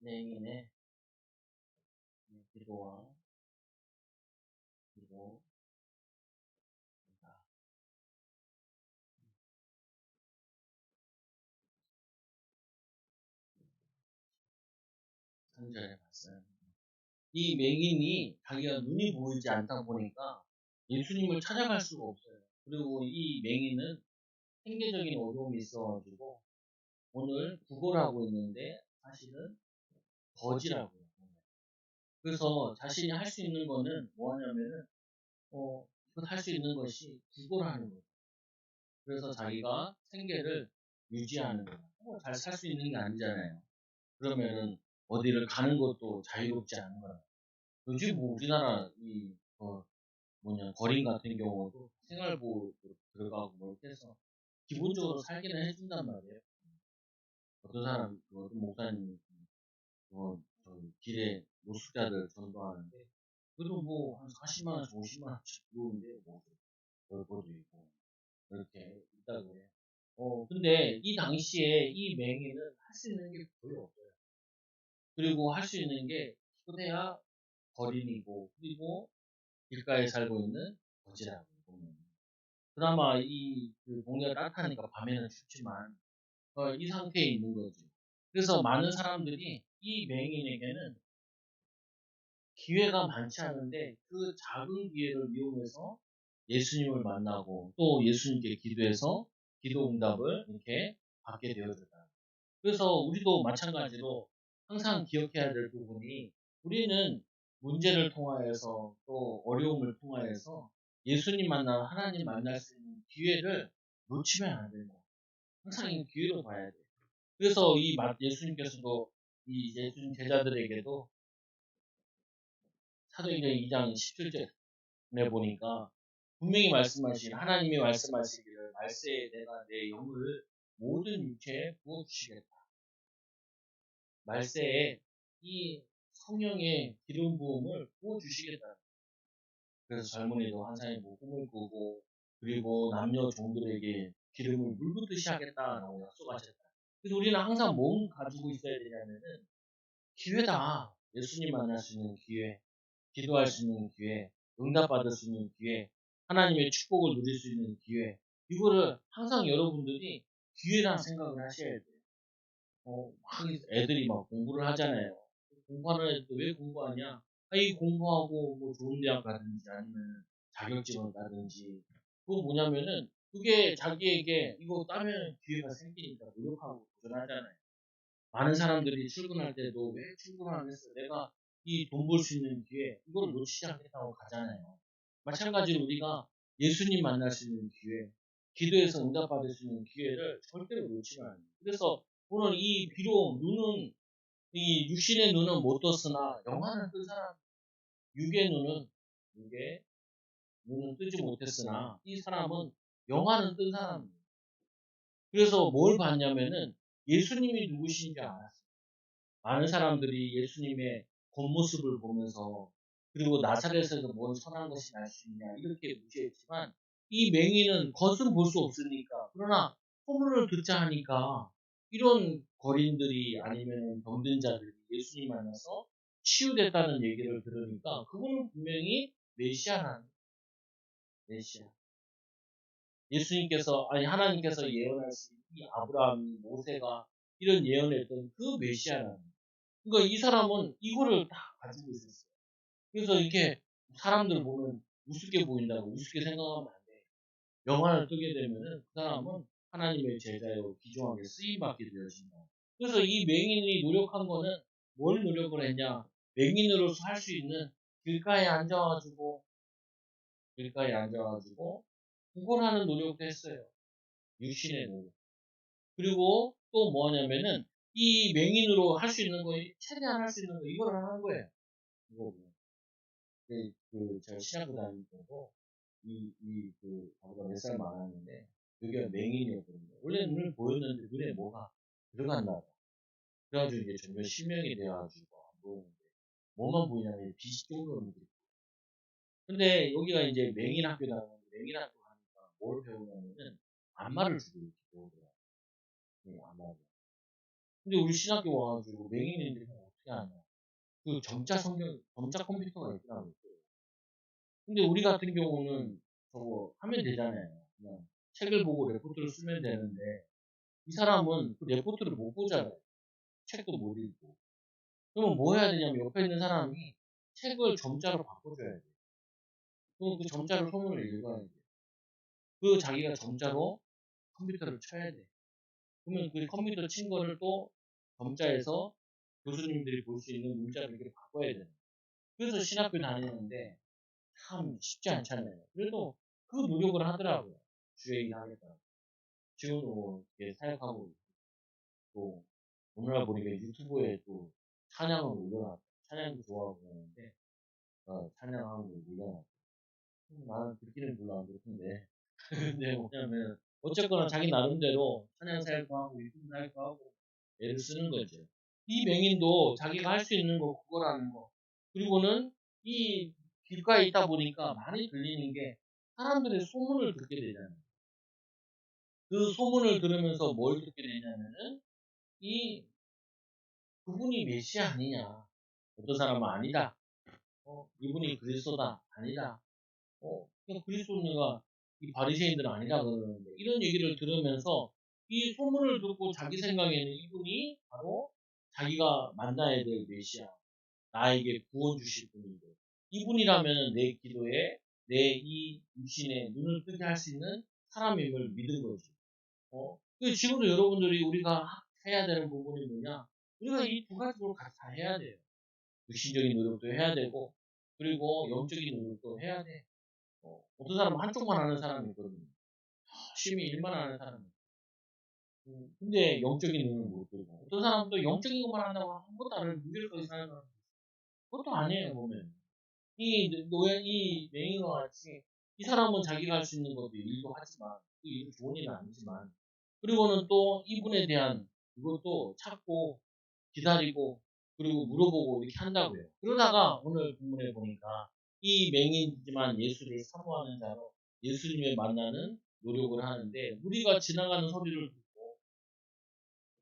맹인의 기도와 기도 3절에 봤어요. 이 맹인이 자기가 눈이 보이지 않다 보니까 예수님을 찾아갈 수가 없어요. 그리고 이 맹인은 생계적인 어려움이 있어가지고 오늘 구걸하고 있는데 사실은 거지라고요. 그래서 자신이 할 수 있는 거는 뭐 하냐면은 할 수 있는 것이 구걸하는 거예요. 그래서 자기가 생계를 유지하는 거예요. 잘 살 수 있는 게 아니잖아요. 그러면은 어디를 가는 것도 자유롭지 않은 거예요. 요즘 뭐 우리나라 거린 같은 경우도 생활보호 들어가고 뭐 이렇게 해서 기본적으로 살기는 해준단 말이에요. 어떤 사람, 어떤 목사님이 저기 길에 노숙자들 전도하는데 그래도 뭐 한 40만 원씩 50만 원씩 들어오는데 뭐 벌거도 있고 이렇게 있다고 해요. 근데 이 당시에 이 맹인은 할 수 있는 게 거의 없어요. 그리고 할 수 있는 게 초대야 거린이고 그리고 길가에 살고 있는 거지라고 보면 그나마 그 동네가 따뜻하니까 밤에는 춥지만 이 상태에 있는 거죠. 그래서 많은 사람들이 이 맹인에게는 기회가 많지 않은데 그 작은 기회를 이용해서 예수님을 만나고 또 예수님께 기도해서 기도 응답을 이렇게 받게 되어졌다. 그래서 우리도 마찬가지로 항상 기억해야 될 부분이 우리는 문제를 통하여서 또 어려움을 통하여서 예수님 만나 하나님 만날 수 있는 기회를 놓치면 안 된다. 항상 이 기회로 봐야 돼. 그래서 예수님께서도 이 예수님 제자들에게도 사도행전 2장 17절에 보니까 분명히 하나님이 말씀하시기를 말세에 내가 내 영을 모든 육체에 부어주시겠다. 말세에 이 성령의 기름 부음을 부어주시겠다. 그래서 젊은이도 한사에 꿈을 꾸고 그리고 남녀 종들에게 기름을 물붓듯이 하겠다라고 약속하셨다. 그래서 우리는 항상 뭘 가지고 있어야 되냐면은 기회다. 예수님 만날 수 있는 기회, 기도할 수 있는 기회, 응답받을 수 있는 기회, 하나님의 축복을 누릴 수 있는 기회. 이거를 항상 여러분들이 기회라 생각을 하셔야 돼요. 애들이 막 공부를 하잖아요. 공부하는 애들 왜 공부하냐? 이 공부하고 뭐 좋은 대학 가든지 아니면 자격증을 따든지 그거 뭐냐면은 그게 자기에게 이거 따면 기회가 생기니까 노력하고 도전하잖아요. 많은 사람들이 출근할 때도 왜 출근을 안 했어? 내가 이 돈 벌 수 있는 기회 이걸 놓치지 않겠다고 가잖아요. 마찬가지로 우리가 예수님 만날 수 있는 기회, 기도해서 응답받을 수 있는 기회를 절대로 놓치면 안 돼요. 그래서 오늘 이 비록 이 육신의 눈은 못 떴으나 영화는 뜬 사람, 육의 눈은 뜨지 못했으나 이 사람은 영화는 뜬 사람입니다. 그래서 뭘 봤냐면은 예수님이 누구신지 알았어요. 많은 사람들이 예수님의 겉모습을 보면서 그리고 나사렛에서 뭔 선한 것이 날 수 있냐 이렇게 무시했지만 이 맹인은 겉은 볼 수 없으니까 그러나 소문을 듣자 하니까 이런 거린들이 아니면 병든 자들이 예수님 만나서 치유됐다는 얘기를 들으니까 그분은 분명히 메시아라는 메시아. 하나님께서 예언하신 이 아브라함, 모세가 이런 예언을 했던 그 메시아라는. 그러니까 이 사람은 이거를 다 가지고 있었어요. 그래서 이렇게 사람들 보면 우습게 보인다고 우습게 생각하면 안 돼. 영화를 뜨게 되면은 그 사람은 하나님의 제자요 귀중하게 쓰임받게 되어진다. 그래서 이 맹인이 노력한 거는 뭘 노력을 했냐? 맹인으로서 할 수 있는 길가에 앉아가지고 구걸하는 노력도 했어요. 육신의 노력. 그리고 또 뭐냐면은 이 맹인으로 할 수 있는 거, 최대한 할 수 있는 거 이걸 하는 거예요. 이거 제가 신학교 다닐 때도 저보다 몇 살 많았는데 여기가 맹인이었거든요. 원래 눈을 보였는데 눈에 뭐가 들어갔나 봐. 그래가지고 이제 점점 실명이 돼가지고 안 보이는데 뭐만 보이냐면 빛이 쫑그는 게. 근데 여기가 이제 맹인 학교 다니는데 맹인 학교 가니까 뭘 배우냐면은 안마를 주고 이렇게 배우더라고요. 안마를. 근데 우리 신학교 와가지고 맹인인데 어떻게 게 아니라 그 점자 컴퓨터가 있더라고요. 근데 우리 같은 경우는 저거 하면 되잖아요. 그냥 책을 보고 레포트를 쓰면 되는데 이 사람은 그 레포트를 못 보잖아요. 책도 못 읽고. 그러면 뭐 해야 되냐면 옆에 있는 사람이 책을 점자로 바꿔줘야 돼요. 그럼 그 점자로 소문을 읽어야 돼요. 그 자기가 점자로 컴퓨터를 쳐야 돼. 그러면 그 컴퓨터 친 거를 또 점자에서 교수님들이 볼 수 있는 문자로 이렇게 바꿔야 돼요. 그래서 신학교 다니는데 참 쉽지 않잖아요. 그래도 그 노력을 하더라고요. 주에 일하겠다. 지금도 뭐 이렇게 사역하고 또 오늘날 보니까 유튜브에 또 찬양을 올려놨. 찬양도 좋아하고 그러는데 찬양하는 거 올려놨. 나는 듣기는 별로 안 좋던데. 근데 뭐냐면 어쨌거나 자기 나름대로 찬양 사역도 하고 유튜브 사역도 하고 애를 쓰는 거죠. 이 맹인도 자기가 할 수 있는 거 그거라는 거. 그리고는 이 길가에 있다 보니까 많이 들리는 게 사람들의 소문을 듣게 되잖아요. 그 소문을 들으면서 뭘 듣게 되냐면은 이 그분이 메시아 아니냐. 어떤 사람은 아니다. 이분이 그리스도다. 아니다. 그냥 그리스도인가 이 바리새인들은 아니라 그러는데 이런 얘기를 들으면서 이 소문을 듣고 자기 생각에는 이분이 바로 자기가 만나야 될 메시아, 나에게 구원 주실 분인데 이분이라면 내 기도에 내 이 육신에 눈을 뜨게 할 수 있는 사람임을 믿은 거지. 지금도 여러분들이 우리가 해야 되는 부분이 뭐냐? 우리가 이 두 가지로 같이 다 해야 돼요. 육신적인 노력도 해야 되고 그리고 영적인 노력도 해야 돼. 어떤 사람은 한쪽만 하는 사람이 있거든요. 열심히 일만 하는 사람이 있고. 근데 영적인 눈은 못 들고. 어떤 사람은 또 영적인 것만 한다고 아무것도 안 하는 무기력하게 사는 사람. 그것도 아니에요, 보면. 이 맹인과 같이, 이 사람은 자기가 할 수 있는 것도 일도 하지만, 그 일은 좋은 일은 아니지만, 그리고는 또 이분에 대한 이것도 찾고, 기다리고, 그리고 물어보고 이렇게 한다고요. 그러다가 오늘 본문에 보니까 이 맹인이지만 예수를 사모하는 자로 예수님을 만나는 노력을 하는데 우리가 지나가는 소리를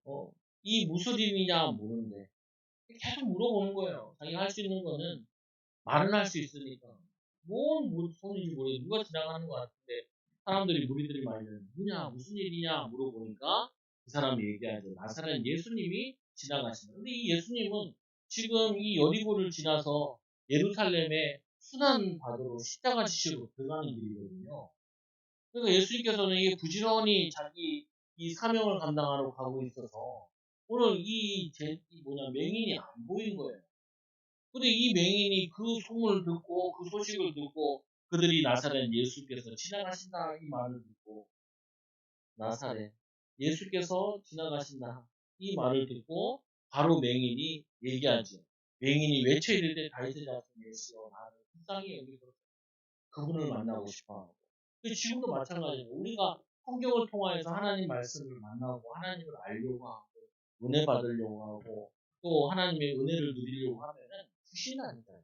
듣고 이 무슨 일이냐 모르는데 계속 물어보는 거예요. 자기가 할 수 있는 거는 말은 할 수 있으니까 뭔 소리인지 모르겠어. 누가 지나가는 것 같은데 사람들이 무리들이 많이 누구냐 무슨 일이냐 물어보니까 그 사람이 얘기하죠. 나사렛 예수님이 지나가신다. 근데 이 예수님은 지금 이 여리고를 지나서 예루살렘의 순환 바다로 십자가 지시로 들어가는 길이거든요. 그러니까 예수님께서는 이게 부지런히 자기 이 사명을 감당하러 가고 있어서 오늘 이 뭐냐 맹인이 안 보인 거예요. 근데 이 맹인이 그 소문을 듣고 그 소식을 듣고 그들이 나사렛 예수께서 지나가신다 이 말을 듣고 나사렛 예수께서 지나가신다 이 말을 듣고 바로 맹인이 얘기하죠. 맹인이 외쳐 이를 때 다윗의 자손 예수여 나를 불쌍히 여기소서 그분을 만나고 싶어. 지금도 마찬가지예요. 우리가 성경을 통하여서 하나님 말씀을 만나고 하나님을 알려고 하고 은혜 받으려고 하고 또 하나님의 은혜를 누리려고 하면은 주신다니까요.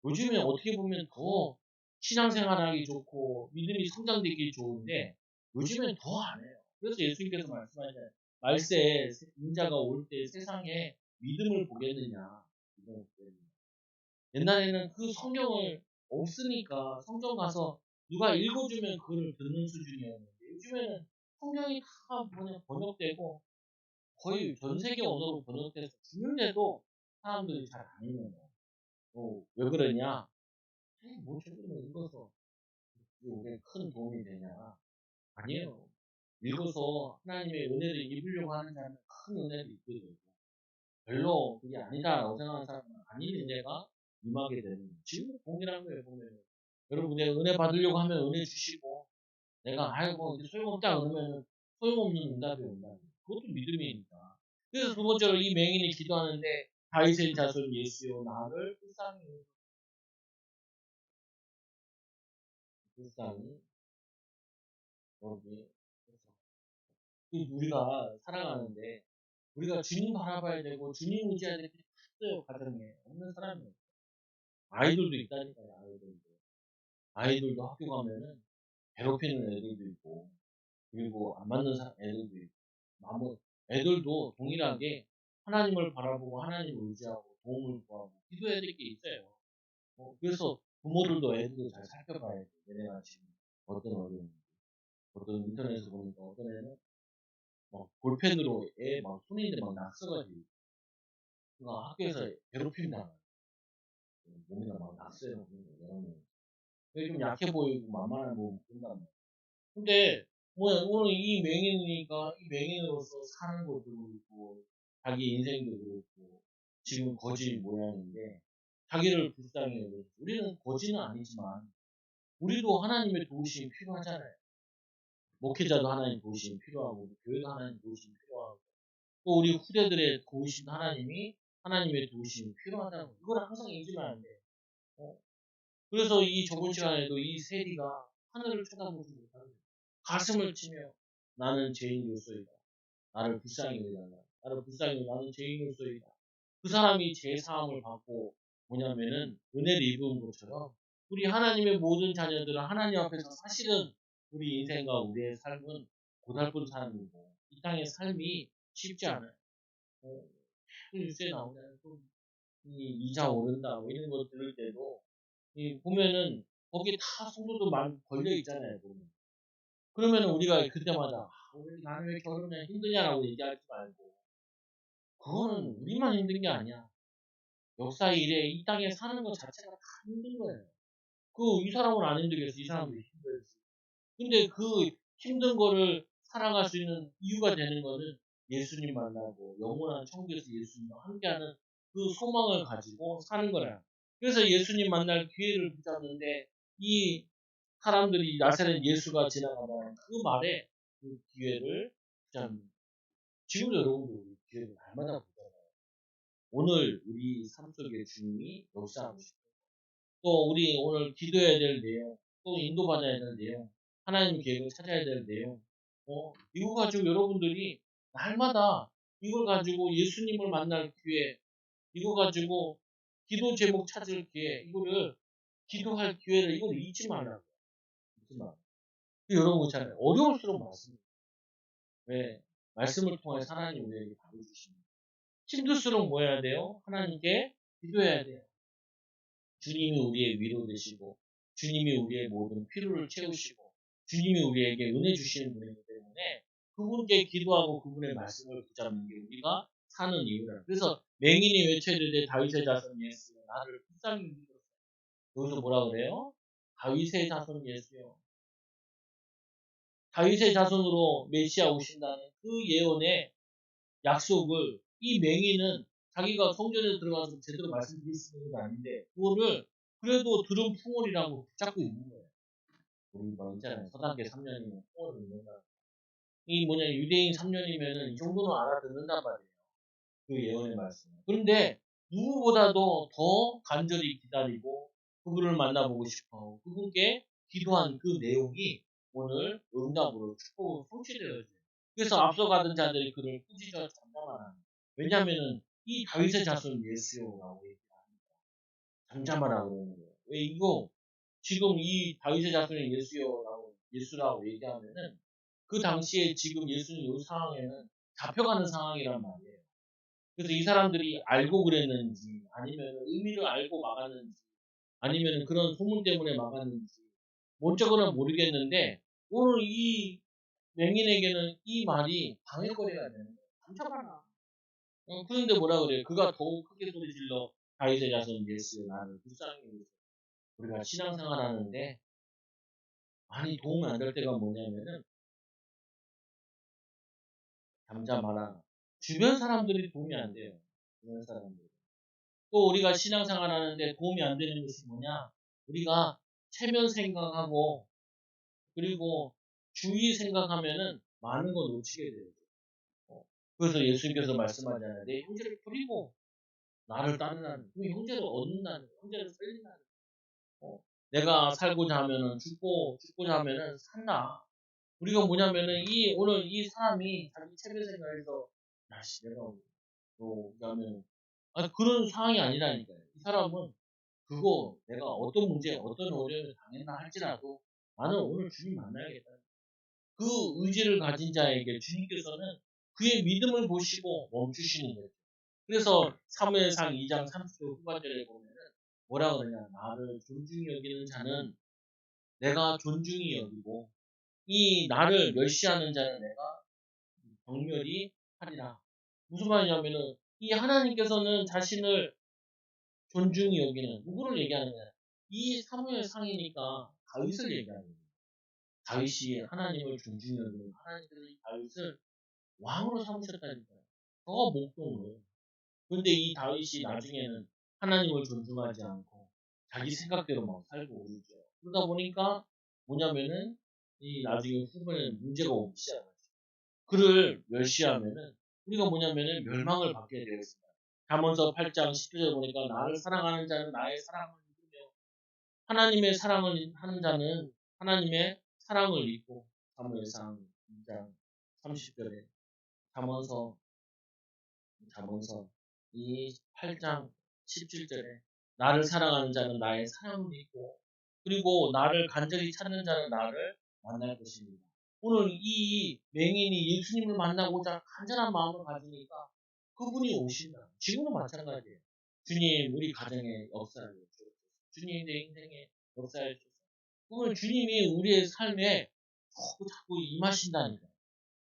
요즘에 어떻게 보면 더 신앙생활하기 좋고 믿음이 성장되기 좋은데 요즘엔 더 안 해요. 그래서 예수님께서 말씀하시잖아요. 말세 인자가 올 때 세상에 믿음을 보겠느냐. 믿음을 보겠느냐. 옛날에는 그 성경을 없으니까 성경 가서 누가 읽어주면 그걸 듣는 수준이었는데 요즘에는 성경이 다 번역되고 거의 전 세계 언어로 번역돼서 주는데도 사람들이 잘 안 읽는 거예요. 왜 그러냐? 뭐 최근에 읽어서 우리에 큰 도움이 되냐? 아니에요. 읽어서 하나님의 은혜를 입으려고 하는 자는 큰 은혜를 입게 되고 별로 그게 아니다라고 생각하는 사람은 아닌 은혜가 임하게 되는 거예요. 지금 동일한 거예요, 보면. 여러분, 내가 은혜 받으려고 하면 은혜 주시고, 내가, 아이고, 이제 소용없다 그러면 소용없는 응답이 온다. 그것도 믿음이니까. 그래서 두 번째로 이 맹인이 기도하는데, 다윗의 자손 예수여, 나를 불쌍히, 여기, 우리가 살아가는데, 우리가 주님 바라봐야 되고, 주님 의지해야 될게 있어요, 가정에. 없는 사람이 없어요. 아이들도 있다니까요, 아이들도. 아이들도 학교 가면은 괴롭히는 애들도 있고, 그리고 안 맞는 애들도 있고, 애들도 동일하게 하나님을 바라보고 하나님을 의지하고 도움을 구하고 기도해야 될 게 있어요. 그래서 부모들도 애들도 잘 살펴봐야 돼. 얘네가 지금 어떤 어려움인지. 어떤 인터넷에서 보니까 어떤 애는 막 볼펜으로 애 막 손인데 막 낙서가지고 그러니까 학교에서 괴롭힘 당하고 몸에다 막 낙서해놓고 여러 명. 그게 좀 약해 보이고 만만해 보이고 그런단 말이야. 근데 뭐야 오늘 이 맹인이니까 이 맹인으로서 사는 것도 그렇고 자기 인생도 그렇고 지금 거지 모양인데 자기를 불쌍히 여겨. 우리는 거지는 아니지만 우리도 하나님의 도우심이 필요하잖아요. 목회자도 하나님 도우심이 필요하고 교회도 하나님 도우심이 필요하고 또 우리 후대들의 도우심 하나님이 하나님의 도우심이 필요하다고 이걸 항상 잊으면 안 돼. 어? 그래서 이 저번 시간에도 이 세리가 하늘을 쳐다보지 못하고 가슴을 치며 나는 죄인으로서이다. 나를 불쌍히 여겨달라. 나를 불쌍히 여겨 나는 죄인으로서이다. 그 사람이 제 사함을 받고 뭐냐면은 은혜를 입은 것처럼 우리 하나님의 모든 자녀들은 하나님 앞에서 사실은 우리 인생과 우리의 삶은 고달픈 삶이고 이 땅의 삶이 쉽지 않아요. 뉴스에 나오잖아요. 이 이자 오른다 뭐 이런 거 들을 때도 보면은 거기 다 성도도 많이 걸려 있잖아요. 보면. 그러면 우리가 그때마다 왜 나는 왜 결혼해 힘드냐라고 얘기하지 말고 그거는 우리만 힘든 게 아니야. 역사 이래 이 땅에 사는 것 자체가 다 힘든 거예요. 이 사람은 안 힘들겠어. 이 사람도 힘들지. 근데 그 힘든 거를 살아갈 수 있는 이유가 되는 거는 예수님 만나고 영원한 천국에서 예수님과 함께하는 그 소망을 가지고 사는 거라. 그래서 예수님 만날 기회를 붙잡는데 이 사람들이 나사렛 예수가 지나가다는 그 말에 그 기회를 붙잡는. 지금 여러분도 우리 기회를 날마다 붙잡아요. 오늘 우리 삶 속에 주님이 역사하고 싶어요. 또 우리 오늘 기도해야 될 내용, 또 인도받아야 될 내용, 하나님 계획을 찾아야 될 내용, 이거 가지고 여러분들이 날마다 이걸 가지고 예수님을 만날 기회, 이거 가지고 기도 제목 찾을 기회, 이거를 기도할 기회를 이걸 잊지 말라고. 잊지 마. 여러분 그렇잖아요. 어려울수록 말씀입니다. 왜? 말씀을 통해 하나님 우리에게 답을 주십니다. 힘들수록 뭐 해야 돼요? 하나님께 기도해야 돼요. 주님이 우리의 위로 되시고 주님이 우리의 모든 필요를 채우시고 주님이 우리에게 은혜 주시는 분이기 때문에 그분께 기도하고 그분의 말씀을 붙잡는 게 우리가 사는 이유라. 그래서 맹인이 외쳐이르되 다윗의 자손 예수 나를 불쌍히 여기소서. 여기서 뭐라 그래요? 다윗의 자손 예수요. 다윗의 자손으로 메시아 오신다는 그 예언의 약속을 이 맹인은 자기가 성전에 들어가서 제대로 말씀드릴 수 있는 건 아닌데 그거를 그래도 들은 풍월이라고 붙잡고 있는 거예요. 우리 뭐 있잖아요. 서당계 3년이면 풍월을 읽는다. 이 뭐냐 유대인 3년이면은 이 정도는 알아듣는단 말이에요. 그 예언의 말씀. 그런데 누구보다도 더 간절히 기다리고 그분을 만나보고 싶어 그분께 기도한 그 내용이 오늘 응답으로 축복으로 성취되어져요. 그래서 앞서가던 자들이 그를 꾸짖어 잠잠하라. 왜냐하면은 이 다윗의 자손 예수라고 얘기합니다. 잠잠하라고 그러는 거예요. 왜 이거 지금 이 다윗의 자손의 예수라고 얘기하면은 그 당시에 지금 예수님 이 상황에는 잡혀가는 상황이란 말이에요. 그래서 이 사람들이 알고 그랬는지 아니면 의미를 알고 막았는지 아니면 그런 소문 때문에 막았는지 뭔적으로는 모르겠는데 오늘 이 맹인에게는 이 말이 방해거리가 되는 거예요. 잠깐만. 그런데 뭐라 그래요? 그가 더욱 크게 소리 질러 다윗의 자손 예수 나를 불쌍히 여기소서. 우리가 신앙생활 하는데 많이 도움이 안 될 때가 뭐냐면은 잠잠하라. 주변 사람들이 도움이 안 돼요. 주변 사람들. 또 우리가 신앙생활 하는데 도움이 안 되는 것이 뭐냐? 우리가 체면 생각하고 그리고 주의 생각하면은 많은 거 놓치게 돼요. 그래서 예수님께서 말씀하잖아요. 내 형제를 버리고 나를 따르라는 그 형제를 얻는다는 형제를 살린다는 내가 살고자 하면은 죽고자 하면은 산다. 우리가 뭐냐면은 오늘 이 사람이 자기 체면 생각해서 야씨 내가 그러면 그런 상황이 아니라니까요. 이 사람은 그거 내가 어떤 문제 어떤 어려움을 당했나 할지라도 나는 오늘 주님 만나야겠다. 그 의지를 가진 자에게 주님께서는 그의 믿음을 보시고 멈추시는 거예요. 그래서 사무엘상 2장 30절 후반절에 보면은 뭐라 그러냐. 나를 존중히 여기는 자는 내가 존중히 여기고 이 나를 멸시하는 자는 내가 경멸히 하리라. 무슨 말이냐면은 이 하나님께서는 자신을 존중히 여기는 누구를 얘기하는 거야? 이 사무엘상이니까 다윗을 얘기하는 거예요. 다윗이 하나님을 존중히 여기는 하나님께서 이 다윗을 왕으로 삼으셨다니까요. 더 목도인 거예요. 그런데 이 다윗이 나중에는 하나님을 존중하지 않고 자기 생각대로 막 살고 그러죠. 그러다 보니까 뭐냐면은 이 나중에 후반에 문제가 오기 시작하죠. 그를 멸시하면은 우리가 뭐냐면은 멸망을 받게 되어 있습니다. 잠언서 8장 10절에 보니까 나를 사랑하는 자는 나의 사랑을 입으며 하나님의 사랑을 하는 자는 하나님의 사랑을 입고 사무엘상 2장 30절에 잠언서 잠언서 이 8장 17절에 나를 사랑하는 자는 나의 사랑을 입고 그리고 나를 간절히 찾는 자는 나를 만날 것입니다. 오늘 이 맹인이 예수님을 만나고자 간절한 마음을 가지니까 그분이 오신다. 지금도 마찬가지예요. 주님 우리 가정에 역사를 주옵소서. 주님 내 인생에 역사를 주옵소서. 그러면 주님이 우리의 삶에 자꾸 임하신다니까.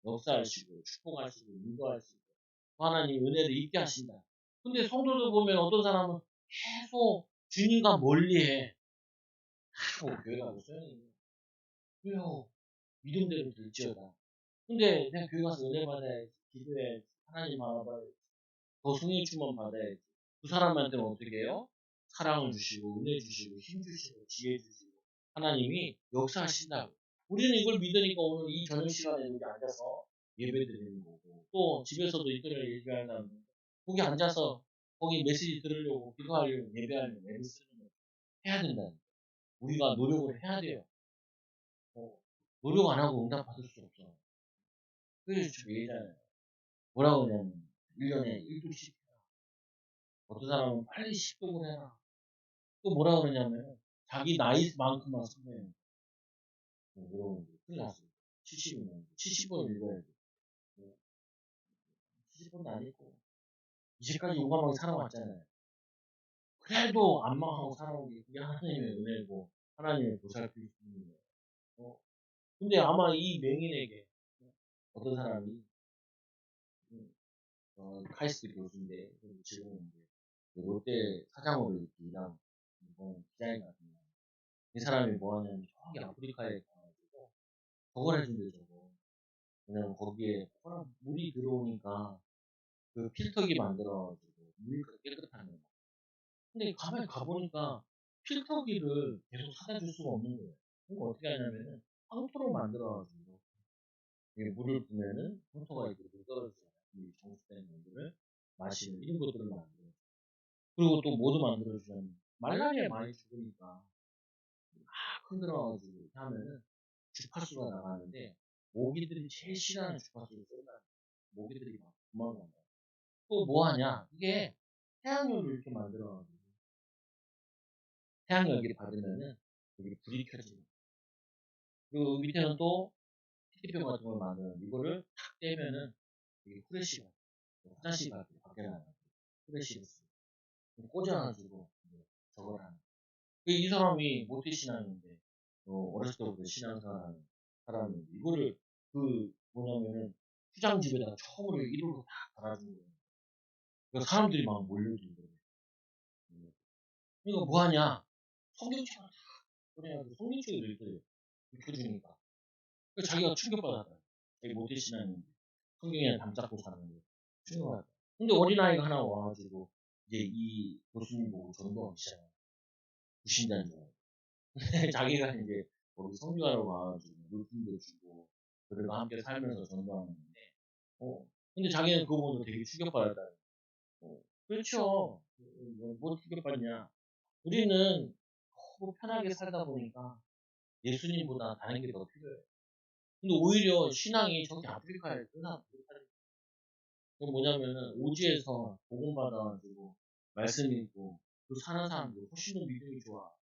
역사하시고 축복하시고 인도하시고 하나님 은혜를 입게 하신다. 근데 성도들 보면 어떤 사람은 계속 주님과 멀리해. 교회 가고 소용이 왜요? 믿음대로 될지어다. 근데 그냥 교회 가서 은혜 받아야지. 기도해 하나님 알아봐야지. 더 성령 충만 받아야지. 그 사람한테는 어떻게 해요? 사랑을 주시고 은혜 주시고 힘 주시고 지혜 주시고 하나님이 역사하신다고. 우리는 이걸 믿으니까 오늘 이 저녁 시간에 여기 앉아서 예배 드리는 거고 또 집에서도 인터넷 예배하는 거기 앉아서 거기 메시지 들으려고 기도하려고 예배하려고 애를 쓰는 거 해야 된다. 우리가 노력을 해야 돼요. 노력 안 하고 응답 받을 수 없어. 그래서 저 얘기잖아요. 뭐라고 그러냐면 1년에 1도씩 해라. 어떤 사람은 빨리 10독을 해라. 또 뭐라 그러냐면 자기 나이만큼만 성공해. 뭐라고 큰일 났어. 70이면 70번 읽어야 돼. 70번도 안 읽고 이제까지 용감하게 살아왔잖아요. 그래도 안 망하고 살아온 게 그게 하나님의 은혜고 하나님의 보살필 수 있는 거예요. 근데 아마 이 맹인에게 어떤 사람이 카이스트 교수인데 지금 이제 롯데 사장으로 이렇게 일하는 디자인 같은 거. 이 사람이 뭐 하냐면 저기 아프리카에 가가지고 저걸 해준대 저거. 왜냐면 거기에 물이 들어오니까 그 필터기 만들어가지고 물이 깨끗한 거. 근데 가만히 가보니까 필터기를 계속 사다 줄 수가 없는 거예요. 그럼 어떻게 하냐면은 황토로 만들어가지고 물을 부면은 황토가 이렇게 떨어지잖아요. 이 정수된 물을 마시는 이런 것들을 만들어. 그리고 또 뭐도 만들어주냐면 말라리아 많이 죽으니까 흔들어가지고 이렇게 하면은 주파수가 나가는데 모기들이 제일 싫어하는 주파수를 쏜다. 모기들이 막 도망간다. 또 뭐 하냐? 이게 태양열을 이렇게 만들어가지고 태양열기를 받으면은 여기 불이 켜지고 그리고 밑에는 또 PT병 같은 걸 만드는 이거를 탁 떼면은 여기 후레쉬가 화장실 밖에 나가 후레쉬를 꽂아가지고 저걸 하는. 이 사람이 모태 신앙인데 어렸을 때부터 신앙생활하는 사람인데 이거를 뭐냐면은 휴장집에다가 처음으로 이불로 딱 달아준 거예요. 그러니까 사람들이 막 몰려들고 그러니까 뭐 하냐? 성경책을 다 꺼내가지고 성경책을 읽더래요. 읽혀주니까. 그러니까 자기가 충격받았다. 자기 모태 신앙인데 성경에 담잡고 사는데 충격받았다. 근데 어린아이가 하나 와가지고 이제 이 교수님 보고 전도하기 시작해요. 불신자인 줄 알고. 자기가 이제 거기 성교하러 가가지고 물품도 주고 그들과 함께 살면서 전도하는 건데 근데 자기는 그거 보고 되게 충격받았다. 그렇죠. 뭐 충격받냐. 우리는 너무 편하게 살다 보니까 예수님보다 다른 게 더 필요해요. 근데 오히려 신앙이 저기 아프리카에 끝나. 그 뭐냐면은 오지에서 복음 받아가지고 말씀 읽고 그 사는 사람들 훨씬 더 믿음이 좋아.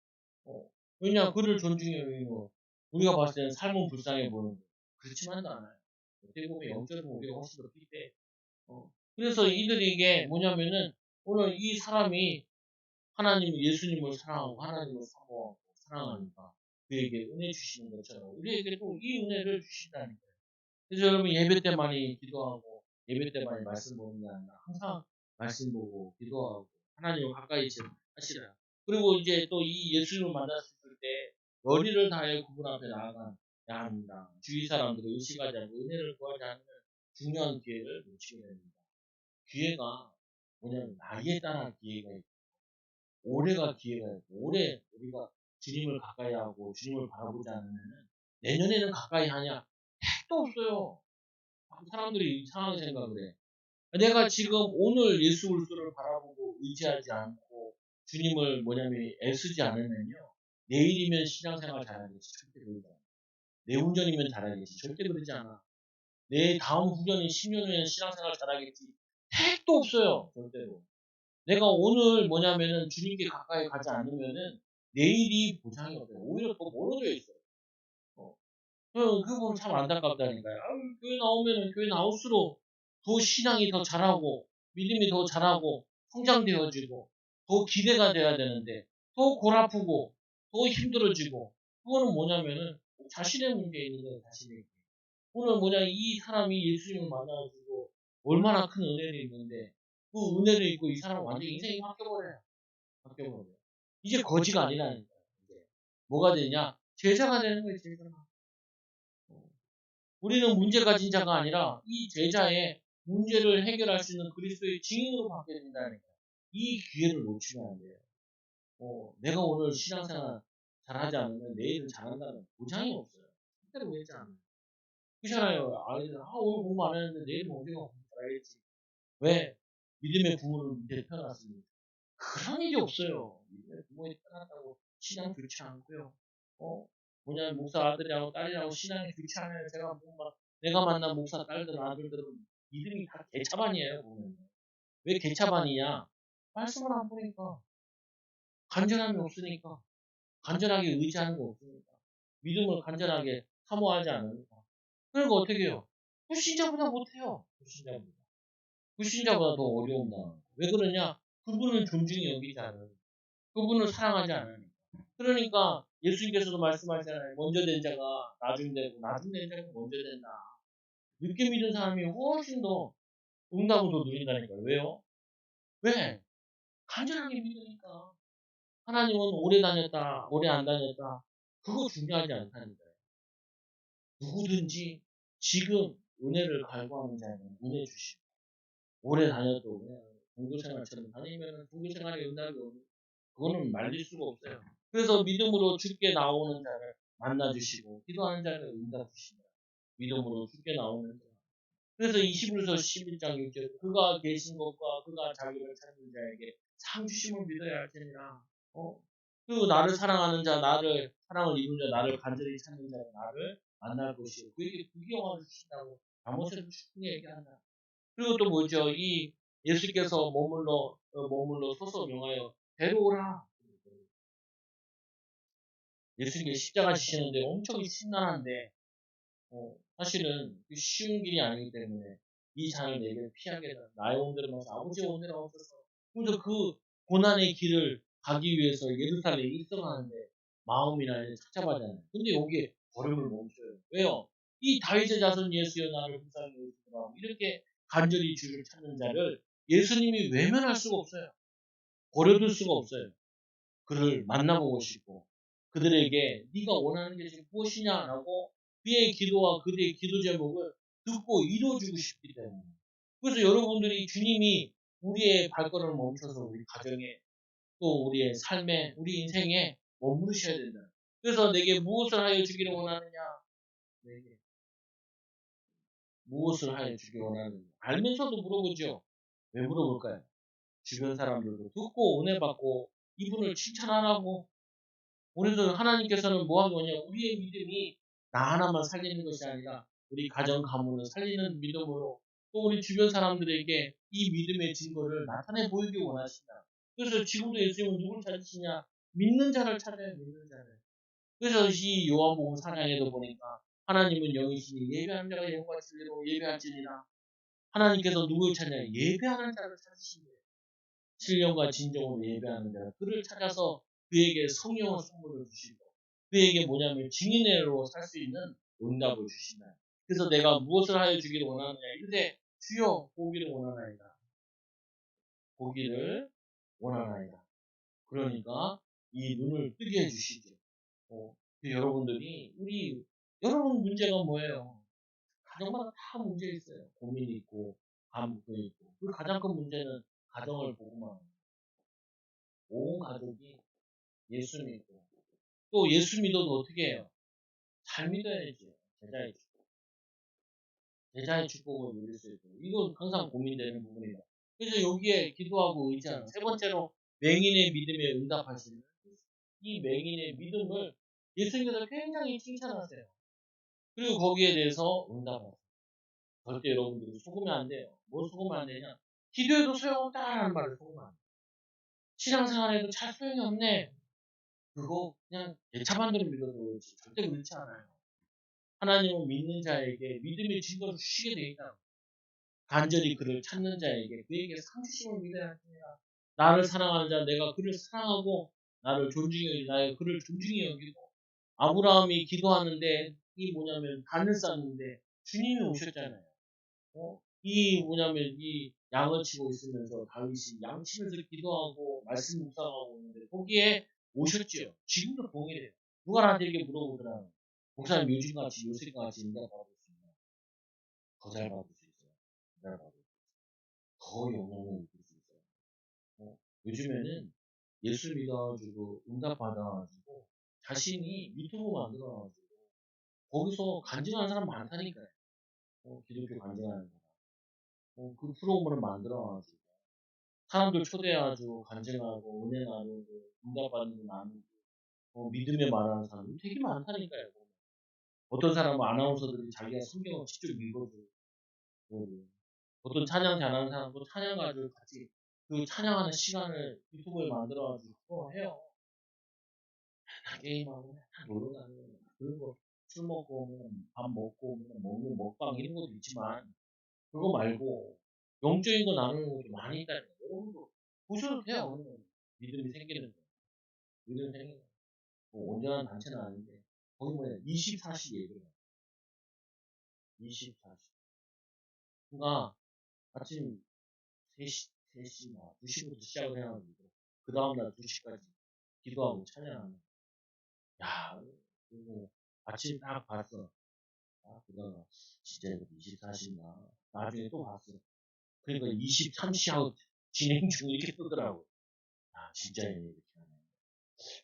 왜냐 그를 존중해 여기고 우리가 봤을 때는 삶은 불쌍해 보이는데 그렇지만도 않아요. 어떻게 보면 영적으로 우리가 훨씬 더 필요해. 그래서 이들에게 뭐냐면은 오늘 이 사람이 하나님 예수님을 사랑하고 하나님을 사모하고 사랑하니까 그에게 은혜 주시는 것처럼 우리에게도 이 은혜를 주신다니까요. 그래서 여러분 예배 때 많이 기도하고 예배 때 많이 말씀 보는 게 아니라 항상 말씀 보고 기도하고 하나님을 가까이 하시라. 그리고 이제 또 이 예수님을 만났을 때 열의를 다하여 그분 앞에 나아가야 합니다. 주위 사람들을 의식하지 않고 은혜를 구하지 않으면 중요한 기회를 놓치게 됩니다. 기회가 뭐냐면 나이에 따라 기회가 있고 올해가 기회가 있고 올해 우리가 주님을 가까이 하고 주님을 바라보지 않으면 내년에는 가까이 하냐? 택도 없어요. 사람들이 이상하게 생각을 해. 내가 지금 오늘 예수 그리스도를 바라보고 의지하지 않고 주님을 뭐냐면 애쓰지 않으면요. 내일이면 신앙생활 잘하겠지. 절대 그러지 않아. 내후년이면 잘하겠지. 절대 그러지 않아. 내 다음 후년인 10년 후에는 신앙생활 잘하겠지. 택도 없어요. 절대로. 내가 오늘 뭐냐면은 주님께 가까이 가지 않으면은 내일이 보장이 없어요. 오히려 더 멀어져 있어요. 어. 그거 보면 참 안타깝다니까요. 교회 나오면은 교회 나올수록 더 신앙이 더 잘하고 믿음이 더 잘하고 성장되어지고 더 기대가 돼야 되는데 더 골아프고 더 힘들어지고 그거는 뭐냐면은 자신의 문제에 있는 거예요. 자신의. 오늘 뭐냐 이 사람이 예수님을 만나가지고 얼마나 큰 은혜를 입는데 그 은혜를 입고 이 사람 완전히 인생이 바뀌어버려요. 바뀌어버려요. 이제 거지가 아니라니까요. 이제 뭐가 되냐? 제자가 되는 거예요. 제자가. 우리는 문제 가진 자가 아니라 이 제자의 문제를 해결할 수 있는 그리스도의 증인으로 바뀌어야 된다니까. 이 기회를 놓치면 안 돼요. 내가 오늘 신앙생활 잘하지 않으면 내일은 잘한다는 보장이 없어요. 절대로 그렇지 않아요. 그렇잖아요. 아이들, 오늘 공부 안 했는데 내일 언제가 공부 잘하겠지. 왜? 믿음의 부모를 밑에 태어났습니다. 그런 일이 없어요. 믿음의 부모에 태어났다고 신앙 좋지 않고요. 뭐냐면 목사 아들이라고 딸이라고 신앙이 좋지 않아요. 내가 만난 목사 딸들 아들들은 믿음이 다 개차반이에요. 보면. 왜 개차반이냐? 말씀을 안 보니까 간절함이 없으니까 간절하게 의지하는 거 없으니까 믿음을 간절하게 사모하지 않으니까 그러니까 어떻게 해요? 불신자보다 못해요. 불신자보다 더 어려운다. 왜 그러냐? 그분은 존중이 여기지 않아요. 그분을 사랑하지 않으니까. 그러니까 예수님께서도 말씀하잖아요. 먼저 된 자가 나중 되고 나중 된 자가 먼저 된다. 늦게 믿은 사람이 훨씬 더 응답을 더 누린다니까요. 왜요? 왜? 간절하게 믿으니까. 하나님은 오래 다녔다, 오래 안 다녔다. 그거 중요하지 않다니까요. 누구든지 지금 은혜를 갈구하는 자에는 은혜 주시고 오래 다녀도 그냥 종교생활처럼 다니면 종교생활에 응답이 오는 그거는 말릴 수가 없어요. 그래서 믿음으로 주께 나오는 자를 만나주시고 기도하는 자를 응답 주신다. 믿음으로 주께 나오는 자. 그래서 21서 11장 6절 그가 계신 것과 그가 자기를 찾는 자에게 상 주심을 믿어야 할지니라. 그리고 나를 사랑하는 자, 나를 사랑을 이루는 자, 나를 간절히 찾는 자가 나를 만날 것이요. 그에게 구경을 주신다고 아모스는 충분히 얘기한다. 그리고 또 뭐죠? 이 예수께서 머물러 서서 명하여 데려오라. 예수님께 십자가 지시는데 엄청 신난한데 사실은 쉬운 길이 아니기 때문에 이 잔을 내게 피하게 해라. 나의 온대로 마서 아버지의 온대로 없어서 그래서 그 고난의 길을 가기 위해서 예루살렘에 입성하는데 마음이나 이제 착잡하잖아요. 근데 여기에 걸음을 멈춰요. 왜요? 이 다윗의 자손 예수여 나를 불쌍히 여기시더라. 이렇게 간절히 주를 찾는 자를 예수님이 외면할 수가 없어요. 버려둘 수가 없어요. 그를 만나보고 싶고 그들에게 네가 원하는 게 지금 무엇이냐라고 그의 기도와 그들의 기도 제목을 듣고 이루어주고 싶기 때문에 그래서 여러분들이 주님이 우리의 발걸음을 멈춰서 우리 가정에 또 우리의 삶에 우리 인생에 머무르셔야 된다. 그래서 내게 무엇을 하여 주기를 원하느냐? 내게 무엇을 하여 주기를 원하느냐? 알면서도 물어보죠. 왜 물어볼까요? 주변 사람들도 듣고 은혜 받고 이분을 칭찬하라고 그래서 하나님께서는 뭐 하는 거냐? 우리의 믿음이 나 하나만 살리는 것이 아니라 우리 가정 가문을 살리는 믿음으로 또 우리 주변 사람들에게 이 믿음의 증거를 나타내 보이기 원하신다. 그래서 지금도 예수님은 누굴 찾으시냐? 믿는 자를 찾아요. 믿는 자를. 그래서 이 요한복음 4장에도 보니까 하나님은 영이시니 예배하는 자가 영과 진리로 예배할지니라. 하나님께서 누구를 찾냐? 예배하는 자를 찾으신대요. 신령과 진정으로 예배하는 자. 그를 찾아서 그에게 성령의 선물을 주시고 그에게 뭐냐면 증인으로 살 수 있는 응답을 주신다. 그래서 내가 무엇을 하여 주기를 원하느냐? 이르되 주여 보기를 원하나이다. 보기를 원하나이다. 그러니까 이 눈을 뜨게 해주시죠. 여러분들이 여러분 문제가 뭐예요? 가정마다 다 문제 있어요. 고민이 있고 감도 있고 그 가장 큰 문제는 가정을 보고만 온 가족이 예수 믿고 또 예수 믿어도 어떻게 해요? 잘 믿어야지. 제자의 축복. 제자의 축복을 누릴 수 있고 이건 항상 고민되는 부분이다. 그래서 여기에 기도하고 의지하는 세 번째로 맹인의 믿음에 응답하시는 이 맹인의 믿음을 예수님께서 굉장히 칭찬하세요. 그리고 거기에 대해서 응답하세요. 절대 여러분들이 속으면 안 돼요. 뭐 속으면 안 되냐? 기도해도 소용없다라는 말을 속으면 안 돼요. 신앙생활에도 잘 소용이 없네. 그거 그냥 예차반대로 믿어도 그렇지. 절대 그렇지 않아요. 하나님은 믿는 자에게 믿음의 증거를 주시게 되어 있다. 간절히 그를 찾는 자에게 그에게 상주심을 믿어야 합니다. 나를 사랑하는 자, 내가 그를 사랑하고 나를 존중해, 나의 그를 존중해 여기고 아브라함이 기도하는데 이 뭐냐면 단을 쌓는데 주님이 오셨잖아요. 이 뭐냐면 이 양을 치고 있으면서 다윗이 양 치면서 기도하고 말씀 묵상하고 있는데 거기에 오셨죠. 지금도 동일해요. 누가 나한테 이렇게 물어보더라. 목사님 요즘같이 요새같이 인간 받을 수 있나? 더 잘 받을 수 있어요. 더 잘 받을 수 있어요. 더 영향을 입을 수 있어요. 요즘에는 예수 믿어가지고 응답 받아가지고 자신이 유튜브 만들어가지고 거기서 간증하는 사람 많다니까요. 기독교 간증하는 사람. 그 프로그램을 만들어가지고 사람들 초대해가지고 간증하고 은혜 나누고 응답 받는 거 나누고 믿음의 말하는 사람들이 되게 많다니까요. 어떤 사람은 아나운서들이 자기가 성경을 직접 읽어주고 어떤 찬양 잘하는 사람도 찬양 가지고 같이 그 찬양하는 시간을 유튜브에 만들어가지고 그거 해요. 게임하고 다 놀러 다니고 그리고 술 먹고 오면 밥 먹고 오면 먹는 먹방 이런 것도 있지만 그거 말고 영적인 거 나누는 것도 많이 있다는 거예요. 여러분도 보셔도 돼요. 믿음이 생기는 거. 믿음이 생기는 거. 뭐 온전한 단체는 아닌데 거기 뭐냐 24시 예배가 24시. 그러니까 아침 3시나 2시부터 시작을 해가지고 그 다음날 2시까지 기도하고 찬양하는. 야, 그리고 아침 딱 봤어. 그다가 진짜 이거 24시인가. 나중에 또 봤어. 그러니까 23시 하고 진행 중 이렇게 뜨더라고. 진짜 이렇게 하네.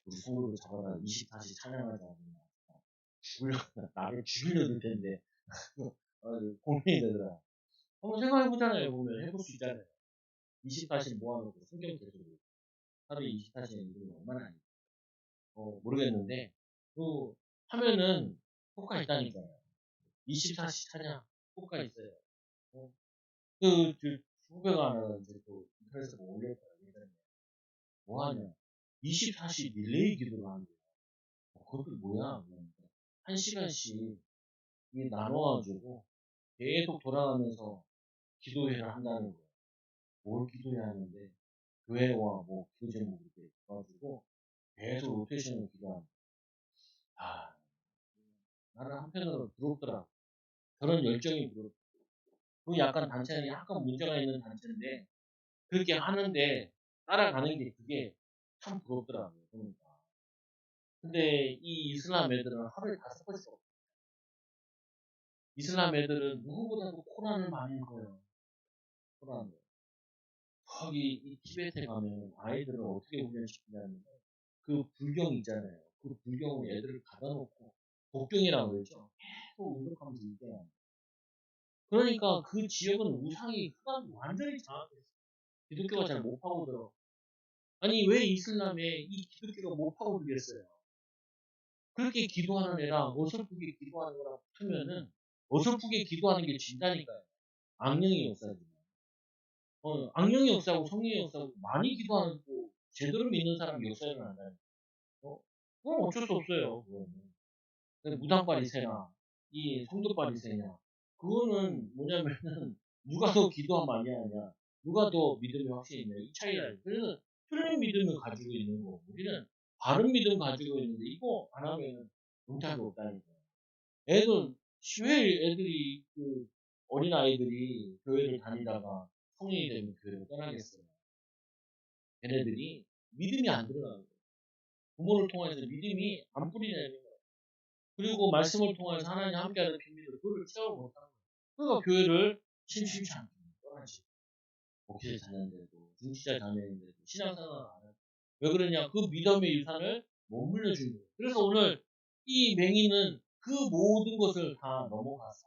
우리 성도를 잡아다 24시 찬양하자. 죽으려, 나를 죽이려 들 텐데. 고민이 되더라. 한번 생각해보잖아요, 보면. 해볼 수 있잖아요. 24시 모아놓고 성경 계속 읽고. 하루 24시에 읽으면 얼마나 하니. 모르겠는데, 그, 하면은 효과가 있다니까요. 24시 찬양 효과가 있어요. 어, 후배가 하나 이제 또 인터넷에 뭐 올렸더라. 예전에. 뭐 하냐. 24시 릴레이 기도를 하는 거야. 그것도 뭐야? 그러니까. 1시간씩 이 나눠가지고 계속 돌아가면서 기도회를 한다는 거예요. 뭘 기도해야 하는데, 교회와 뭐 기도 제목 이렇게 가지고 계속 로테이션을 기도하는 거예요. 나는 한편으로 부럽더라. 그런 열정이 부럽더라. 그 약간 단체는 약간 문제가 있는 단체인데, 그렇게 하는데, 따라가는 게 그게 참 부럽더라고요. 그러니까. 근데 이 이슬람 애들은 하루에 5번씩 없어요. 이슬람 애들은 누구보다도 코란을 많이 읽어요. 코란을. 거기 이 티베트에 가면 아이들을 어떻게 훈련시키냐면 그 불경 있잖아요. 그 불경을 애들을 가다 놓고 복경이라고 그러죠. 계속 운동하면서 읽게. 그러니까 그 지역은 우상이 완전히 장악됐어요. 기독교가 잘 못 파고들어. 아니 왜 이슬람에 이 기독교가 못 파고들겠어요? 그렇게 기도하는 애랑 어설프게 기도하는 거랑 붙으면은 어설프게 기도하는 게 진다니까요. 악령의 역사지. 악령의 역사하고 성령의 역사하고 많이 기도하는 거 제대로 믿는 사람 역사를 한다니까. 그건 어쩔 수 없어요. 그거는. 무당바리새나 이 성도바리새냐 그거는 뭐냐면은 누가 더 기도 많이 하냐, 누가 더 믿음이 확실히 있냐, 이 차이라. 그래서 틀린 믿음을 가지고 있는 거고, 우리는 바른 믿음 가지고 있는데, 이거 안 하면 응답이 없다니까. 애들, 왜 애들이, 어린아이들이 교회를 다니다가 성인이 되면 교회를 떠나겠어요? 걔네들이 믿음이 안 들어가는 거예요. 부모를 통해서 믿음이 안 뿌리내는 거예요. 그리고 말씀을 통해서 하나님 함께하는 비밀을 그걸 체험 못하는 거예요. 그러니까 교회를 심심치 않게 떠나지. 목회자 자녀인데도, 중지자 자녀인데도, 신앙생활 안 하고. 왜 그러냐? 그 믿음의 유산을 못 물려주는 거예요. 그래서 오늘 이 맹인은 그 모든 것을 다 넘어가서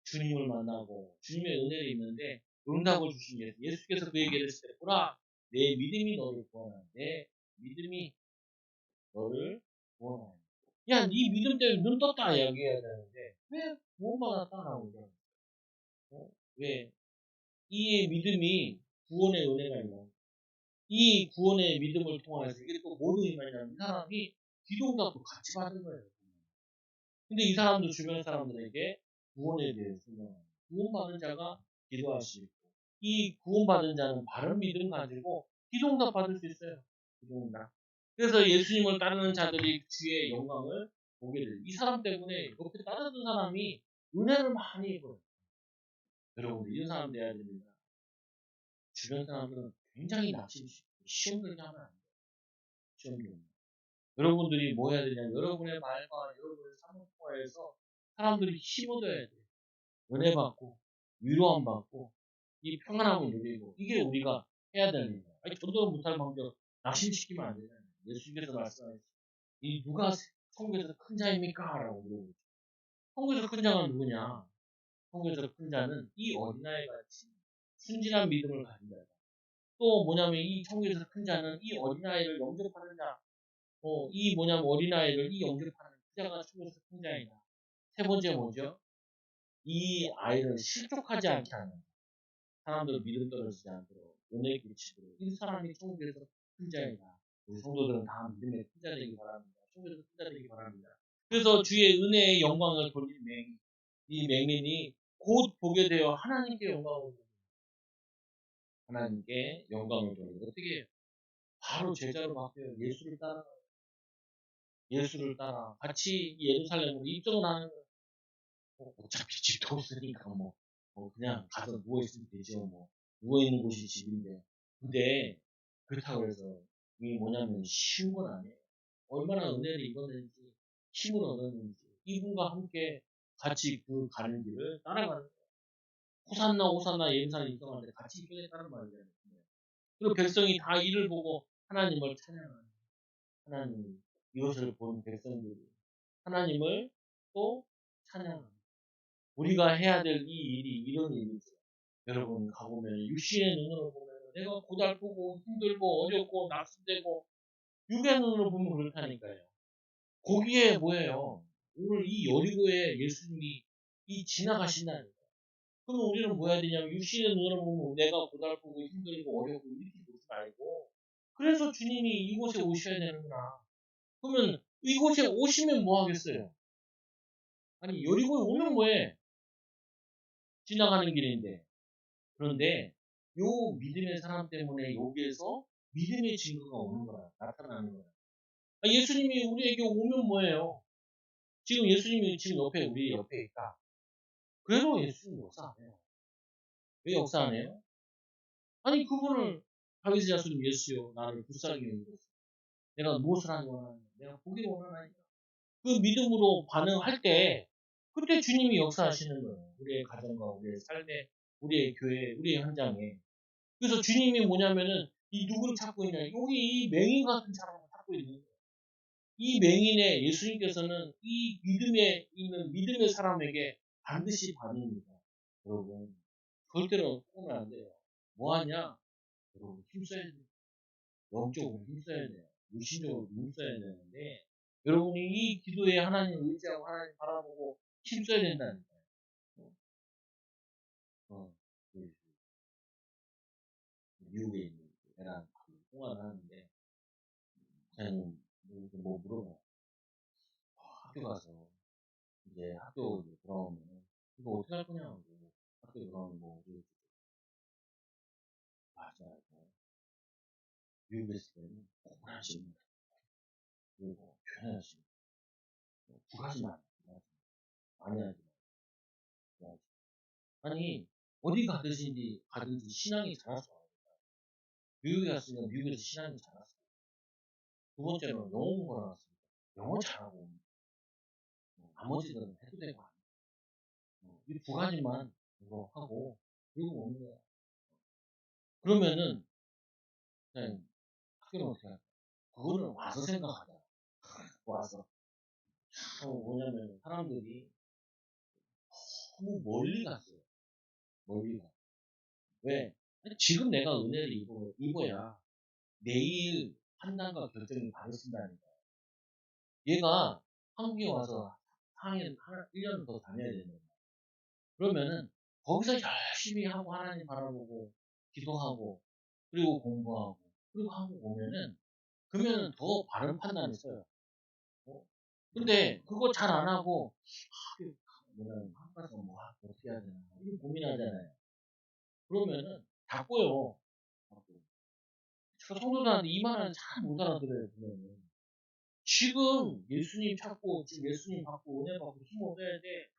주님을 만나고 주님의 은혜를 입는데 응답을 주신 예수께서 그에게 이르시되 보라 내 믿음이 너를 구원하니 내 믿음이 너를 구원하니. 야, 네 믿음 때문에 눈 떴다 이야기해야 되는데 왜 구원받았다 라고 그래? 왜? 이 믿음이 구원의 은혜가 아니라 이 구원의 믿음을 통해서 이게 또 뭐로 인하냐면 이 사람이 기도응답도 같이 받은 거예요. 근데 이 사람도 주변 사람들에게 구원에 대해 설명합니다. 구원받은 자가 기도할 수 있고 이 구원받은 자는 바른 믿음 가지고 기도응답 받을 수 있어요. 기도응답. 그래서 예수님을 따르는 자들이 주의 영광을 보게 돼요. 이 사람 때문에 옆에 따르는 사람이 은혜를 많이 입어요. 여러분 이런 사람 돼야 됩니다. 주변 사람들은 굉장히 낙심이 쉽고 시험 들게 하면 안 돼요. 시험 들게. 여러분들이 뭐 해야 되냐? 여러분의 말과 여러분의 삶을 통해서 사람들이 힘 얻어야 돼요. 은혜 받고 위로함 받고 이 평안함을 누리고 이게 우리가 해야 되는 거야. 아니 전도 못할 망정 낙심시키면 안 되잖아요. 예수님께서 말씀하셨지. 이 누가 천국에서 큰 자입니까? 라고 물어보죠. 천국에서 큰 자가 누구냐? 천국에서 큰 자는 이 어린아이 같이 순진한 믿음을 가진 자다. 또 뭐냐면 이 천국에서 큰 자는 이 어린아이를 영접하는 자. 이 뭐냐면 어린아이를 이 영접하는 그 자가 천국에서 큰 자이다. 세 번째 뭐죠? 이 아이를 실족하지 않게 하는 사람들 믿음 떨어지지 않도록 은혜 끼치도록 이 사람이 천국에서 큰 자이다. 우리 성도들은 다 믿음의 큰 자 되기 바랍니다. 천국에서 큰 자 되기 바랍니다. 그래서 주의 은혜의 영광을 돌린 맹인, 이 맹인이 곧 보게 되어 하나님께 영광을 돌립니다. 하나님께 영광을 돌리고 어떻게 해요? 바로 제자로 바뀌어요. 예수를 따라 같이 예루살렘으로 입성을 하는 거예요. 어차피 집도 없으니까 그냥 가서 누워있으면 되죠. 누워있는 곳이 집인데. 근데, 그렇다고 해서, 이게 뭐냐면 쉬운 건 아니에요. 얼마나 은혜를 입었는지, 힘을 얻었는지, 이분과 함께 같이 그 가는 길을 따라가는 거예요. 호산나, 호산나 예루살렘 입성할 때 같이 입성했다는 말이잖아요. 그리고 백성이 다 이를 보고 하나님을 찬양하는 하나님, 이것을 본 백성들이 하나님을 또 찬양하는 우리가 해야 될 이 일이 이런 일이죠. 여러분 가보면 육신의 눈으로 보면 내가 고달프고 힘들고 어렵고 낙심되고 육의 눈으로 보면 그렇다니까요. 거기에 뭐예요? 오늘 이 여리고에 예수님이 이 지나가신다는 거예요. 그럼 우리는 뭐 해야 되냐면 육신의 눈으로 보면 내가 고달프고 힘들고 어렵고 이렇게 보지 말고 그래서 주님이 이곳에 오셔야 되는구나. 그러면 이곳에 오시면 뭐 하겠어요? 아니 여리고에 오면 뭐해? 지나가는 길인데. 그런데 요 믿음의 사람 때문에 여기에서 믿음의 증거가 오는 거야. 나타나는 거야. 예수님이 우리에게 오면 뭐예요? 지금 예수님이 지금 우리 옆에 있다. 그래도 예수님 역사 안 해요. 왜 역사 안 해요? 아니, 그분을 다윗의 자손 예수요. 나를 불쌍히 여기소서. 내가 무엇을 하기 원하느냐? 내가 보기를 원하나이다. 그 믿음으로 반응할 때 그때 주님이 역사하시는 거예요. 우리의 가정과 우리의 삶에, 우리의 교회, 우리의 현장에. 그래서 주님이 뭐냐면은 이 누구를 찾고 있냐? 여기 이 맹인 같은 사람을 찾고 있는 거예요. 이 맹인의 예수님께서는 이 믿음에 있는 믿음의 사람에게 반드시 반응입니다. 여러분 절대로 보면 안 돼요. 뭐 하냐? 여러분 힘써야 돼요. 영적으로 힘써야 돼요. 육신적으로 힘써야 되는데 여러분이 이 기도에 하나님 의지하고 하나님 바라보고 힘써야 된다니까요. 어, 그 미국에 있는 애랑 통화를 하는데 저는 뭐 물어봐. 학교 가서 이제 학교 돌아오면 이거 어떻게 할 거냐고 학교 들어가면 뭐, 맞아. 미국에 있을 때는 공부하시면, 그리고 교회하시면, 두 가지만, 많이 하지 마. 아니, 어디 가든지 신앙이 자랐어. 미국에 갔으면 미국에서 신앙이 자랐어. 두 번째는 영어 공부를 나왔으니까 영어 잘하고, 나머지는 해도 되고, 이 두 가지만 이거 하고, 그리고 오는 거야. 그러면은, 그냥 학교는 어떻게 할까? 그거는 와서 생각하자. 와서. 뭐냐면, 사람들이 너무 멀리 갔어요. 멀리 가. 왜? 아니, 지금 내가 은혜를 입어야 내일 판단과 결정이 바로쓴다니까. 얘가 한국에 와서 4학년, 1년 더 다녀야 되는 거야. 그러면은 거기서 열심히 하고 하나님 바라보고 기도하고 그리고 공부하고 그리고 한국 오면은 그러면은 더 바른 판단을 써요. 근데 그거 잘 안 하고 한국 가서 뭐 어떻게 해야 되나 이렇게 고민하잖아요. 그러면은 다 꼬여. 제가 성도들한테 이 말은 잘 못 알아들어요. 보면은. 지금 예수님 찾고 지금 예수님 받고 은혜 받고 힘 얻어야 돼.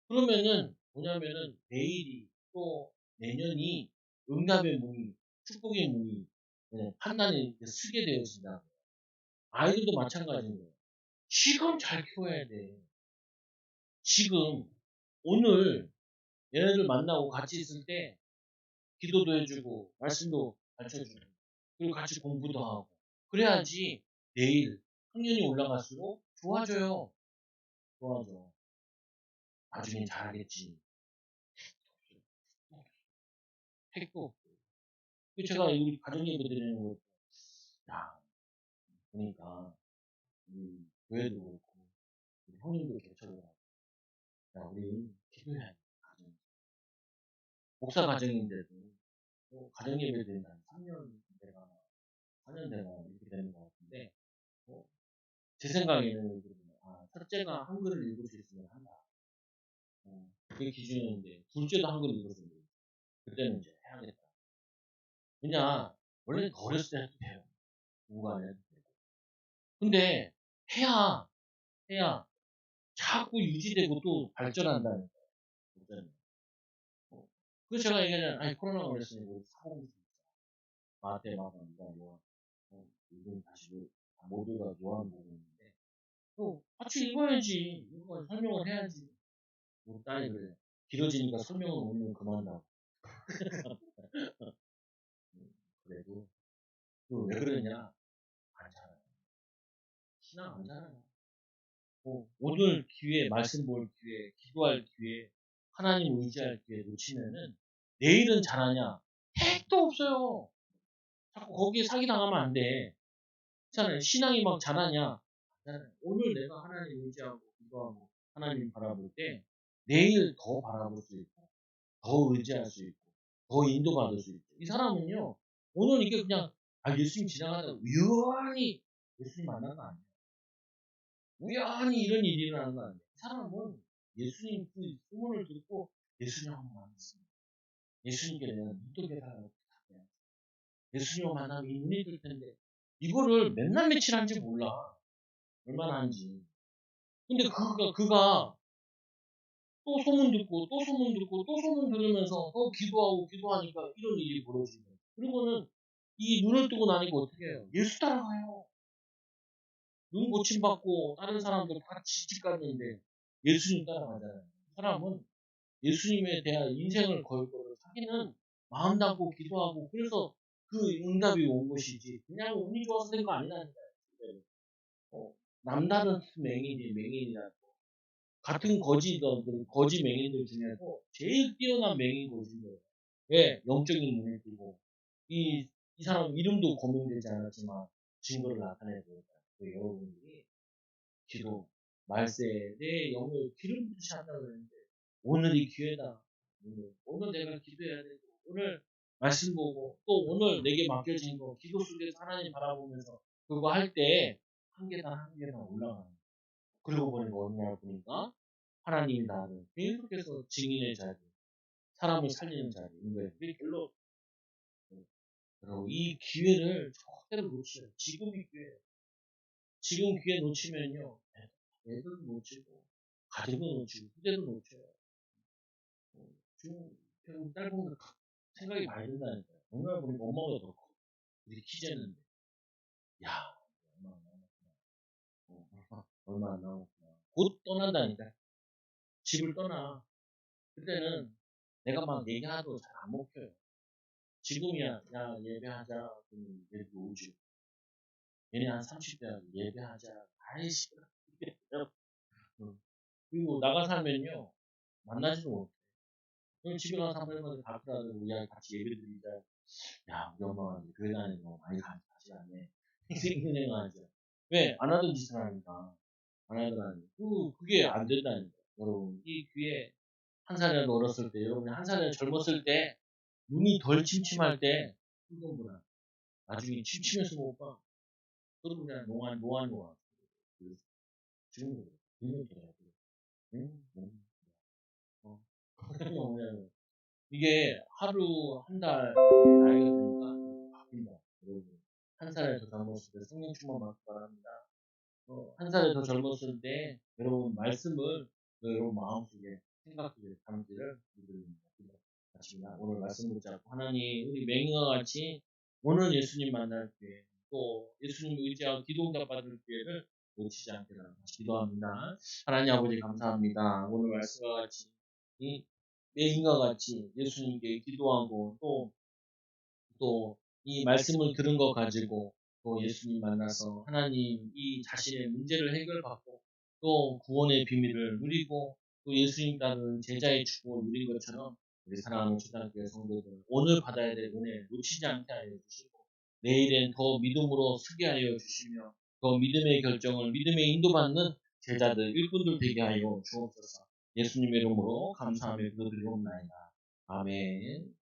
그러면은 뭐냐면은 내일이 또 내년이 응답의 문이 축복의 문이 판단이 쓰게 되어진다. 아이들도 마찬가지인 거예요. 지금 잘 키워야 돼. 지금 오늘 얘네들 만나고 같이 있을 때 기도도 해주고 말씀도 가르쳐주고 그리고 같이 공부도 하고 그래야지 내일 학년이 올라갈수록 좋아져요. 좋아져. 나중엔 잘하겠지. 택도 없고. 제가 우리 가정예배 드리는 거, 야, 보니까, 우리 교회도 그렇고, 우리 형님도 개척을 하고, 야, 우리 기도해야 돼, 가정. 목사 가정인데도, 가정예배 드리는 한 3년 내가, 4년 내가 이렇게 되는 것 같은데, 제 생각에는, 첫째가 한글을 읽을 수 있으면 한다. 그게 기준이었는데, 둘째도 한글을 읽었으면 그때는 이제 해야겠다. 그냥, 원래 어렸을 때 해도 돼요. 누가 안 해도 되고. 근데, 해야, 자꾸 유지되고 또 발전한다는 거예요. 그래서 제가 얘기하잖아요. 아니, 코로나가 걸렸으니 우리 사고를 좀 마테마가 뭐, 이건 다시 모두가 요한 보고 있는데, 또 같이 읽어야지. 이거 설명을 해야지. 우리 딸이 그래요. 길어지니까 설명을 오면 그만다고. 그래도, 왜 그러냐? 안 잘해요. 신앙 안 잘해요. 오늘 기회, 말씀 볼 기회, 기도할 기회, 하나님 의지할 기회 놓치면은 내일은 잘하냐? 택도 없어요. 자꾸 거기에 사기당하면 안 돼. 그렇잖아요. 신앙이 막 잘하냐? 오늘 내가 하나님 의지하고 기도하고 하나님 바라볼 때 내일 더 바라볼 수 있고 더 의지할 수 있고 더 인도받을 수 있고 이 사람은요 오늘 이게 그냥 예수님 지나가다가 우연히 예수님 만난 거 아니에요. 우연히 이런 일이 일어나는 거 아니에요. 이 사람은 예수님 그 소문을 듣고 예수님 한번 만났습니다. 예수님께 내가 눈독에 달라고 부탁해요. 예수님을 만나면 이 눈이 뜰 텐데 이거를 맨날 며칠 한지 몰라. 얼마나 한지. 근데 그가 또 소문 듣고 또 소문 듣고 또 소문 들으면서 또 기도하고 기도하니까 이런 일이 벌어지는 거예요. 그리고는 이 눈을 뜨고 나니까 어떻게 해요? 예수 따라가요. 눈 고침받고 다른 사람들 다 지직 갔는데 예수님 따라가잖아요. 그 사람은 예수님에 대한 인생을 걸 거를 자기는 마음 담고 기도하고 그래서 그 응답이 온 것이지 그냥 운이 좋아서 된 거 아니라니까요. 남다른 맹인이라고 같은 거지 맹인들 중에서 제일 뛰어난 맹인 거지인 거예요. 왜? 영적인 눈을 뜨고 이 사람 이름도 고민되지 않았지만 증거를 나타내고 여러분들이 기도 말세에 내 영을 기름 부듯이 한다고 그랬는데 오늘이 기회다. 오늘 내가 기도해야 되고 오늘 말씀 보고 또 오늘 내게 맡겨진 거 기도 속에서 하나님 바라보면서 그거 할 때 한 계단 한 계단 올라가는 거예요. 그러고 보니까 어느 날 보니까 하나님이 나를 계속해서 증인의 자리 사람을 살리는 자리인 거예요. 그게 별로 여러분 이 기회를 절대로 놓치죠. 지금이 기회. 지금 기회 놓치면요, 애들도 놓치고 가족도 놓치고 후대도 놓쳐요. 지금 결국 짧은 거 생각이 많이 든다니까요. 얼마나 보니까 엄마가 더 커. 우리 키재는데, 야, 얼마 안 남았구나. 얼마 안 남았구나. 곧 떠난다니까. 집을 떠나. 그때는 내가 막 얘기하도 잘 안 먹혀요. 지금이야, 야, 예배하자. 그러면 얘도 오지. 얘네 한 30대야, 예배하자. 아이씨. 그리고 나가 살면요, 만나지도 못해. 그럼 집에 가서 한 번만 밥이라도 우리 아이 같이 예배 드리자. 야, 우리 엄마가 이제 교회 다니는 거 많이 가지 않네. 이렇게 생각하죠. 왜? 안 하던 짓을 하니까. 안 하더라니. 그게 안 된다니까. 여러분, 이 귀에 한 살이라도 어렸을 때, 여러분이 한 살이라도 젊었을 때, 눈이 덜 침침할 때, 그거보다 나중에 침침해서 못 봐. 그러고 그냥 노안. 지금도 그래. 눈이 더라고. 응? 어. 이게 하루, 한 달, 나이가 드니까 바뀐다. 여러분. 한 살에 더 젊었을 때 성령 충만 받기 바랍니다. 한 살에 더 젊었을 때 여러분 말씀을 여러분 마음속에 생각하게 담기를 기도드립니다. 기도하십니다. 오늘 말씀 붙잡고 하나님 우리 맹인과 같이 오늘 예수님 만날 기회 또 예수님 의지하고 기도응답 받을 기회를 놓치지 않게 같이 기도합니다. 하나님 아버지 감사합니다. 오늘 말씀과 같이 이 맹인과 같이 예수님께 기도하고 또 이 말씀을 들은 것 가지고 또 예수님 만나서 하나님 이 자신의 문제를 해결받고 또 구원의 비밀을 누리고 또 예수님 따르는 제자의 축복을 누린 것처럼 우리 사랑하는 초등학교 성도들 오늘 받아야 될 은혜 놓치지 않게 하여 주시고 내일엔 더 믿음으로 서게 하여 주시며 더 믿음의 결정을 믿음의 인도받는 제자들 일꾼들 되게 하여 주옵소서. 예수님의 이름으로 감사하며 기도드리옵나이다. 아멘.